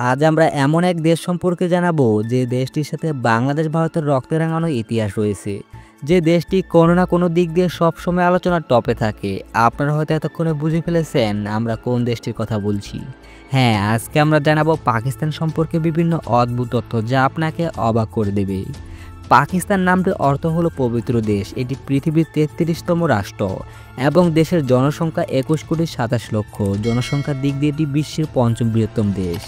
আজ আমরা এমন এক দেশ সম্পর্কে জানাবো যে দেশটির সাথে বাংলাদেশ ভারতের রক্তে রাঙানো ইতিহাস রয়েছে। যে দেশটি কোনো না কোনো দিক দিয়ে সবসময় আলোচনার টপে থাকে। আপনারা হয়তো এতক্ষণে বুঝে ফেলেছেন আমরা কোন দেশটির কথা বলছি। হ্যাঁ, আজকে আমরা জানাবো পাকিস্তান সম্পর্কে বিভিন্ন অদ্ভুত তথ্য যা আপনাকে অবাক করে দেবে। পাকিস্তান নামটির অর্থ হলো পবিত্র দেশ। এটি পৃথিবীর 33তম রাষ্ট্র এবং দেশের জনসংখ্যা 21,27,00,000। জনসংখ্যার দিক দিয়ে এটি বিশ্বের পঞ্চম বৃহত্তম দেশ।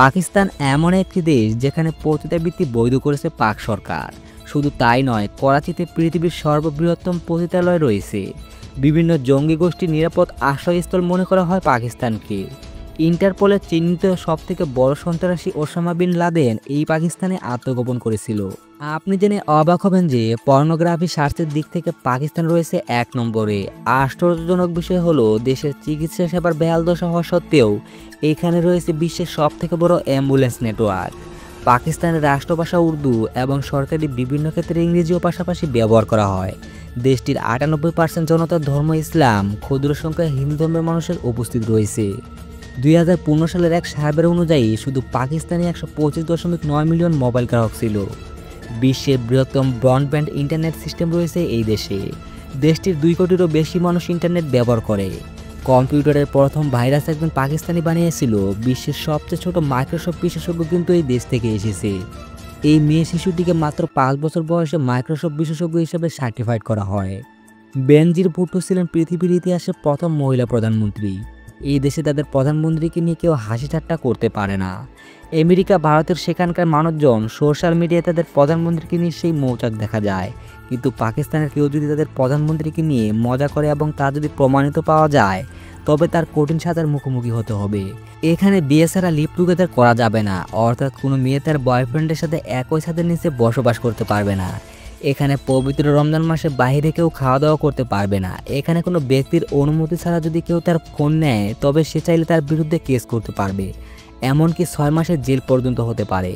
পাকিস্তান এমন একটি দেশ যেখানে পতিতাবৃত্তি বৈধ করেছে পাক সরকার। শুধু তাই নয়, করাচিতে পৃথিবীর সর্ববৃহত্তম পতিতালয় রয়েছে। বিভিন্ন জঙ্গি গোষ্ঠীর নিরাপদ আশ্রয়স্থল মনে করা হয় পাকিস্তানকে। ইন্টারপোলের চিহ্নিত সবথেকে বড় সন্ত্রাসী ওসামা বিন লাদেন এই পাকিস্তানে আত্মগোপন করেছিল। আপনি জেনে অবাক হবেন যে পর্নোগ্রাফি স্বাস্থ্যের দিক থেকে পাকিস্তান রয়েছে 1 নম্বরে। আশ্চর্যজনক বিষয় হলো দেশের চিকিৎসা সেবার বেহাল দশা হওয়া সত্ত্বেও এখানে রয়েছে বিশ্বের সবথেকে বড় অ্যাম্বুলেন্স নেটওয়ার্ক। পাকিস্তানের রাষ্ট্রভাষা উর্দু এবং সরকারি বিভিন্ন ক্ষেত্রে ইংরেজিও পাশাপাশি ব্যবহার করা হয়। দেশটির 98% জনতার ধর্ম ইসলাম, ক্ষুদ্র সংখ্যায় হিন্দু ধর্মের মানুষের উপস্থিত রয়েছে। 2015 সালের এক সার্ভে অনুযায়ী শুধু পাকিস্তানে 125.9 মিলিয়ন মোবাইল গ্রাহক ছিল। বিশ্বের বৃহত্তম ব্রডব্যান্ড ইন্টারনেট সিস্টেম রয়েছে এই দেশে। দেশটির 2 কোটিরও বেশি মানুষ ইন্টারনেট ব্যবহার করে। কম্পিউটারের প্রথম ভাইরাস একজন পাকিস্তানি বানিয়েছিল। বিশ্বের সবচেয়ে ছোট মাইক্রোসফট বিশেষজ্ঞ কিন্তু এই দেশ থেকে এসেছে। এই মেয়ে শিশুটিকে মাত্র 5 বছর বয়সে মাইক্রোসফট বিশেষজ্ঞ হিসেবে সার্টিফাইড করা হয়। বেনজির ভুট্টো ছিলেন পৃথিবীর ইতিহাসে প্রথম মহিলা প্রধানমন্ত্রী। এই দেশে তাদের প্রধানমন্ত্রীকে নিয়ে কেউ হাসি ঠাট্টা করতে পারে না। আমেরিকা, ভারতের সেখানকার মানুষজন সোশ্যাল মিডিয়ায় তাদের প্রধানমন্ত্রীকে নিয়ে সেই মৌচাক দেখা যায়। কিন্তু পাকিস্তানের কেউ যদি তাদের প্রধানমন্ত্রীকে নিয়ে মজা করে এবং তা যদি প্রমাণিত পাওয়া যায় তবে তার কঠিন সাজার মুখোমুখি হতে হবে। এখানে বিয়ে ছাড়া লিভ টুগেদার করা যাবে না, অর্থাৎ কোনো মেয়ে তার বয়ফ্রেন্ডের সাথে একই ছাদের নিচে বসবাস করতে পারবে না। এখানে পবিত্র রমজান মাসে বাইরে কেউ খাওয়া দাওয়া করতে পারবে না। এখানে কোনো ব্যক্তির অনুমতি ছাড়া যদি কেউ তার ফোন নেয় তবে সে চাইলে তার বিরুদ্ধে কেস করতে পারবে, এমনকি 6 মাসের জেল পর্যন্ত হতে পারে।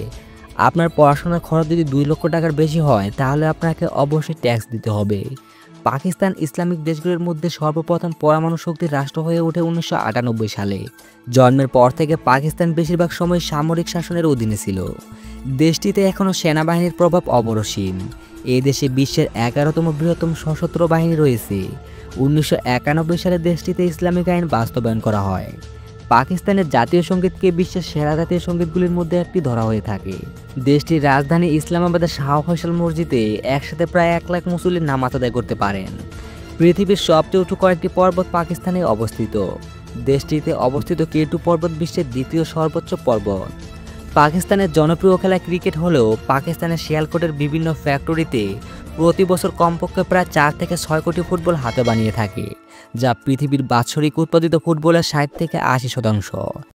আপনার পড়াশোনার খরচ যদি 2 লক্ষ টাকার বেশি হয় তাহলে আপনাকে অবশ্যই ট্যাক্স দিতে হবে। পাকিস্তান ইসলামিক দেশগুলোর মধ্যে সর্বপ্রথম পরমাণু শক্তির রাষ্ট্র হয়ে ওঠে 1998 সালে। জন্মের পর থেকে পাকিস্তান বেশিরভাগ সময় সামরিক শাসনের অধীনে ছিল। দেশটিতে এখনও সেনাবাহিনীর প্রভাব অপরিসীম। এই দেশে বিশ্বের 11তম বৃহত্তম সশস্ত্র বাহিনী রয়েছে। 1991 সালে দেশটিতে ইসলামিক আইন বাস্তবায়ন করা হয়। পাকিস্তানের জাতীয় সঙ্গীতকে বিশ্বের সেরা জাতীয় সঙ্গীতগুলির মধ্যে একটি ধরা হয়ে থাকে। দেশটির রাজধানী ইসলামাবাদের শাহ ফয়সাল মসজিদে একসাথে প্রায় 1 লাখ মুসল্লি নামাজ আদায় করতে পারেন। পৃথিবীর সবচেয়ে উঁচু কয়েকটি পর্বত পাকিস্তানে অবস্থিত। দেশটিতে অবস্থিত কেটু পর্বত বিশ্বের 2য় সর্বোচ্চ পর্বত। পাকিস্তানের জনপ্রিয় খেলা ক্রিকেট হলেও পাকিস্তানের শিয়ালকোটের বিভিন্ন ফ্যাক্টরিতে প্রতি বছর কমপক্ষে প্রায় 4 থেকে 6 কোটি ফুটবল হাতে বানিয়ে থাকে, যা পৃথিবীর বাৎসরিক উৎপাদিত ফুটবলের 60 থেকে 80%।